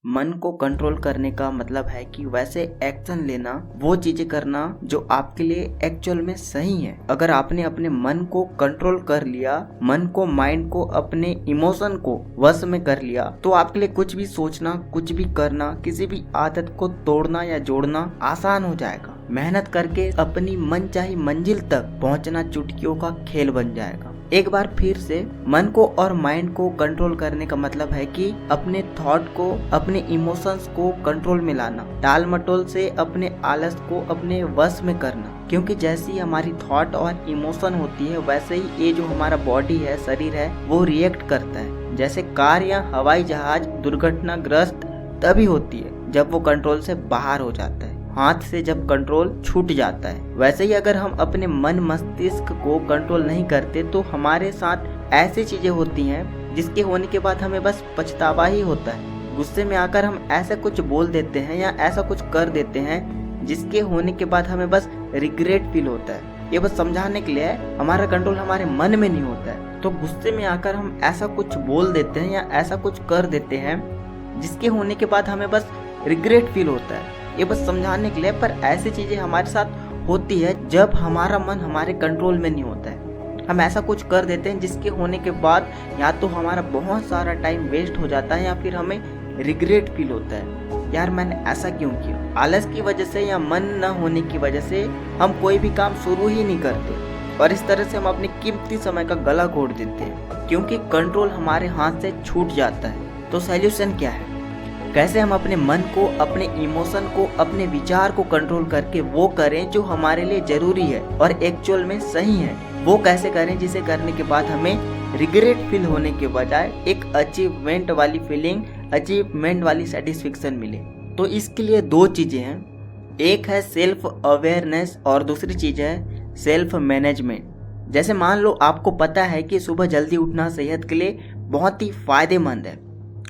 मन को कंट्रोल करने का मतलब है कि वैसे एक्शन लेना, वो चीजें करना जो आपके लिए एक्चुअल में सही है। अगर आपने अपने मन को कंट्रोल कर लिया, मन को, माइंड को, अपने इमोशन को वश में कर लिया, तो आपके लिए कुछ भी सोचना, कुछ भी करना, किसी भी आदत को तोड़ना या जोड़ना आसान हो जाएगा। मेहनत करके अपनी मनचाही मंजिल तक पहुंचना चुटकियों का खेल बन जाएगा। एक बार फिर से मन को और माइंड को कंट्रोल करने का मतलब है कि अपने थॉट को, अपने इमोशंस को कंट्रोल में लाना, टाल मटोल से अपने आलस को अपने वश में करना। क्योंकि जैसी हमारी थॉट और इमोशन होती है, वैसे ही ये जो हमारा बॉडी है, शरीर है, वो रिएक्ट करता है। जैसे कार या हवाई जहाज दुर्घटनाग्रस्त तभी होती है जब वो कंट्रोल से बाहर हो जाता है, हाथ से जब कंट्रोल छूट जाता है। वैसे ही अगर हम अपने मन मस्तिष्क को कंट्रोल नहीं करते तो हमारे साथ ऐसी चीजें होती हैं जिसके होने के बाद हमें बस पछतावा ही होता है। गुस्से में आकर हम ऐसा कुछ बोल देते हैं या ऐसा कुछ कर देते हैं जिसके होने के बाद हमें बस रिग्रेट फील होता है। ये बस समझाने के लिए है, हमारा कंट्रोल हमारे मन में नहीं होता है। तो गुस्से में आकर हम ऐसा कुछ बोल देते हैं या ऐसा कुछ कर देते हैं जिसके होने के बाद हमें बस रिग्रेट फील होता है। ये बस समझाने के लिए, पर ऐसी चीजें हमारे साथ होती है जब हमारा मन हमारे कंट्रोल में नहीं होता है। हम ऐसा कुछ कर देते हैं जिसके होने के बाद या तो हमारा बहुत सारा टाइम वेस्ट हो जाता है या फिर हमें रिग्रेट फील होता है, यार मैंने ऐसा क्यों किया। आलस की वजह से या मन न होने की वजह से हम कोई भी काम शुरू ही नहीं करते और इस तरह से हम अपने कीमती समय का गला घोट देते हैं, क्योंकि कंट्रोल हमारे हाथ से छूट जाता है। तो सॉल्यूशन क्या है? कैसे हम अपने मन को, अपने इमोशन को, अपने विचार को कंट्रोल करके वो करें जो हमारे लिए जरूरी है और एक्चुअल में सही है। वो कैसे करें जिसे करने के बाद हमें रिग्रेट फील होने के बजाय एक अचीवमेंट वाली फीलिंग, अचीवमेंट वाली सेटिस्फेक्शन मिले। तो इसके लिए दो चीजें हैं, एक है सेल्फ अवेयरनेस और दूसरी चीज है सेल्फ मैनेजमेंट। जैसे मान लो आपको पता है कि सुबह जल्दी उठना सेहत के लिए बहुत ही फायदेमंद है।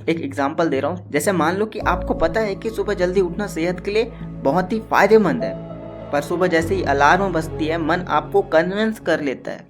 एक एग्जांपल दे रहा हूँ, जैसे मान लो कि आपको पता है कि सुबह जल्दी उठना सेहत के लिए बहुत ही फायदेमंद है, पर सुबह जैसे ही अलार्म बजती है मन आपको कन्विंस कर लेता है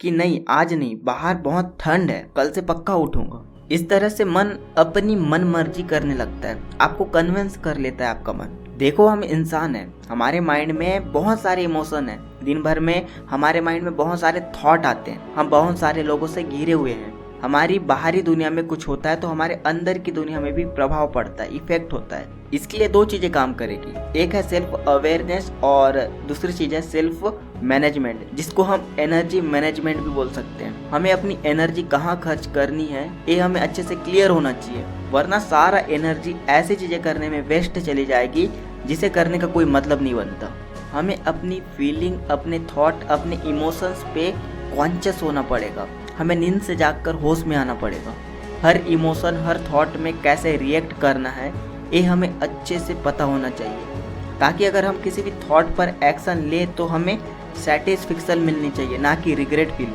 कि नहीं, आज नहीं, बाहर बहुत ठंड है, कल से पक्का उठूंगा। इस तरह से मन अपनी मन मर्जी करने लगता है, आपको कन्विंस कर लेता है आपका मन। देखो, हम इंसान हैं, हमारे माइंड में बहुत सारे इमोशन हैं, दिन भर में हमारे माइंड में बहुत सारे थॉट आते हैं, हम बहुत सारे लोगों से घिरे हुए हैं। हमारी बाहरी दुनिया में कुछ होता है तो हमारे अंदर की दुनिया में भी प्रभाव पड़ता है, इफेक्ट होता है। इसके लिए दो चीजें काम करेगी, एक है सेल्फ अवेयरनेस और दूसरी चीज है सेल्फ मैनेजमेंट, जिसको हम एनर्जी मैनेजमेंट भी बोल सकते हैं। हमें अपनी एनर्जी कहाँ खर्च करनी है ये हमें अच्छे से क्लियर होना चाहिए, वरना सारा एनर्जी ऐसी चीजें करने में वेस्ट चली जाएगी जिसे करने का कोई मतलब नहीं बनता। हमें अपनी फीलिंग, अपने थॉट, अपने इमोशंस पे कॉन्शियस होना पड़ेगा। हमें नींद से जागकर होश में आना पड़ेगा। हर इमोशन, हर थॉट में कैसे रिएक्ट करना है ये हमें अच्छे से पता होना चाहिए, ताकि अगर हम किसी भी थॉट पर एक्शन ले तो हमें सेटिस्फेक्शन मिलनी चाहिए, ना कि रिग्रेट फील।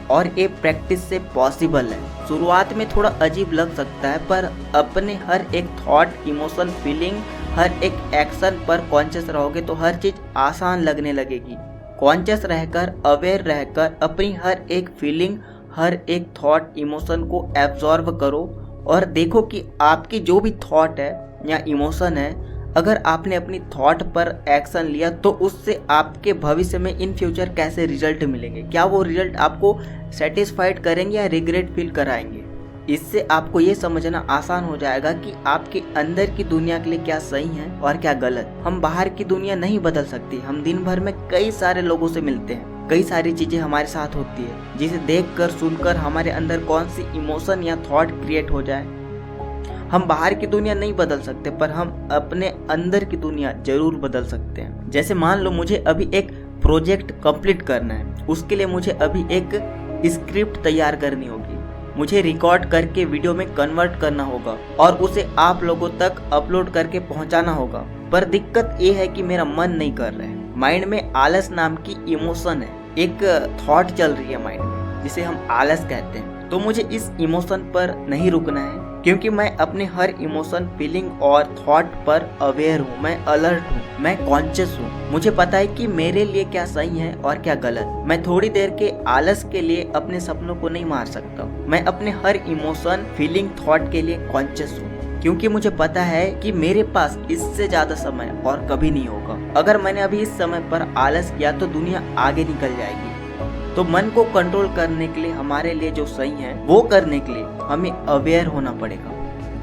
और ये प्रैक्टिस से पॉसिबल है। शुरुआत में थोड़ा अजीब लग सकता है, पर अपने हर एक थॉट, इमोशन, फीलिंग, हर एक एक्शन पर कॉन्शियस रहोगे तो हर चीज़ आसान लगने लगेगी। कॉन्शियस रहकर, अवेयर रहकर अपनी हर एक फीलिंग, हर एक थॉट, इमोशन को एब्जॉर्व करो और देखो कि आपकी जो भी थॉट है या इमोशन है, अगर आपने अपनी थॉट पर एक्शन लिया तो उससे आपके भविष्य में इन फ्यूचर कैसे रिजल्ट मिलेंगे। क्या वो रिजल्ट आपको सेटिस्फाइड करेंगे या रिग्रेट फील कराएंगे। इससे आपको ये समझना आसान हो जाएगा कि आपके अंदर की दुनिया के लिए क्या सही है और क्या गलत। हम बाहर की दुनिया नहीं बदल सकते, हम दिन भर में कई सारे लोगों से मिलते हैं, कई सारी चीजें हमारे साथ होती है जिसे देखकर, सुनकर हमारे अंदर कौन सी इमोशन या थॉट क्रिएट हो जाए। हम बाहर की दुनिया नहीं बदल सकते, पर हम अपने अंदर की दुनिया जरूर बदल सकते हैं। जैसे मान लो मुझे अभी एक प्रोजेक्ट कंप्लीट करना है, उसके लिए मुझे अभी एक स्क्रिप्ट तैयार करनी होगी, मुझे रिकॉर्ड करके वीडियो में कन्वर्ट करना होगा और उसे आप लोगों तक अपलोड करके पहुंचाना होगा। पर दिक्कत ये है कि मेरा मन नहीं कर रहा है, माइंड में आलस नाम की इमोशन है, एक थॉट चल रही है माइंड में जिसे हम आलस कहते हैं। तो मुझे इस इमोशन पर नहीं रुकना है, क्योंकि मैं अपने हर इमोशन, फीलिंग और थॉट पर अवेयर हूँ, मैं अलर्ट हूँ, मैं कॉन्शियस हूँ। मुझे पता है कि मेरे लिए क्या सही है और क्या गलत। मैं थोड़ी देर के आलस के लिए अपने सपनों को नहीं मार सकता। मैं अपने हर इमोशन, फीलिंग, थॉट के लिए कॉन्शियस हूँ। क्योंकि मुझे पता है कि मेरे पास इससे ज्यादा समय और कभी नहीं होगा। अगर मैंने अभी इस समय पर आलस किया तो दुनिया आगे निकल जाएगी। तो मन को कंट्रोल करने के लिए, हमारे लिए जो सही है वो करने के लिए हमें अवेयर होना पड़ेगा।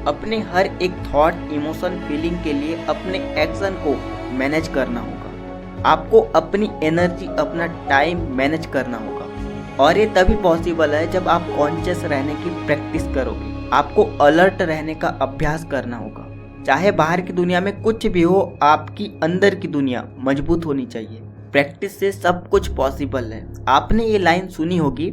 अपने हर एक थॉट, इमोशन, फीलिंग के लिए अपने एक्शन को मैनेज करना होगा। आपको अपनी एनर्जी, अपना टाइम मैनेज करना होगा और ये तभी पॉसिबल है जब आप कॉन्शियस रहने की प्रैक्टिस करोगे। आपको अलर्ट रहने का अभ्यास करना होगा। चाहे बाहर की दुनिया में कुछ भी हो, आपकी अंदर की दुनिया मजबूत होनी चाहिए। प्रैक्टिस से सब कुछ पॉसिबल है। आपने ये लाइन सुनी होगी,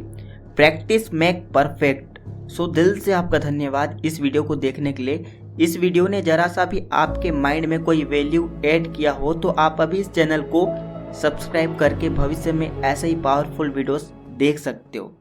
प्रैक्टिस मेक परफेक्ट। सो दिल से आपका धन्यवाद इस वीडियो को देखने के लिए। इस वीडियो ने जरा सा भी आपके माइंड में कोई वैल्यू ऐड किया हो तो आप अभी इस चैनल को सब्सक्राइब करके भविष्य में ऐसे ही पावरफुल वीडियोस देख सकते हो।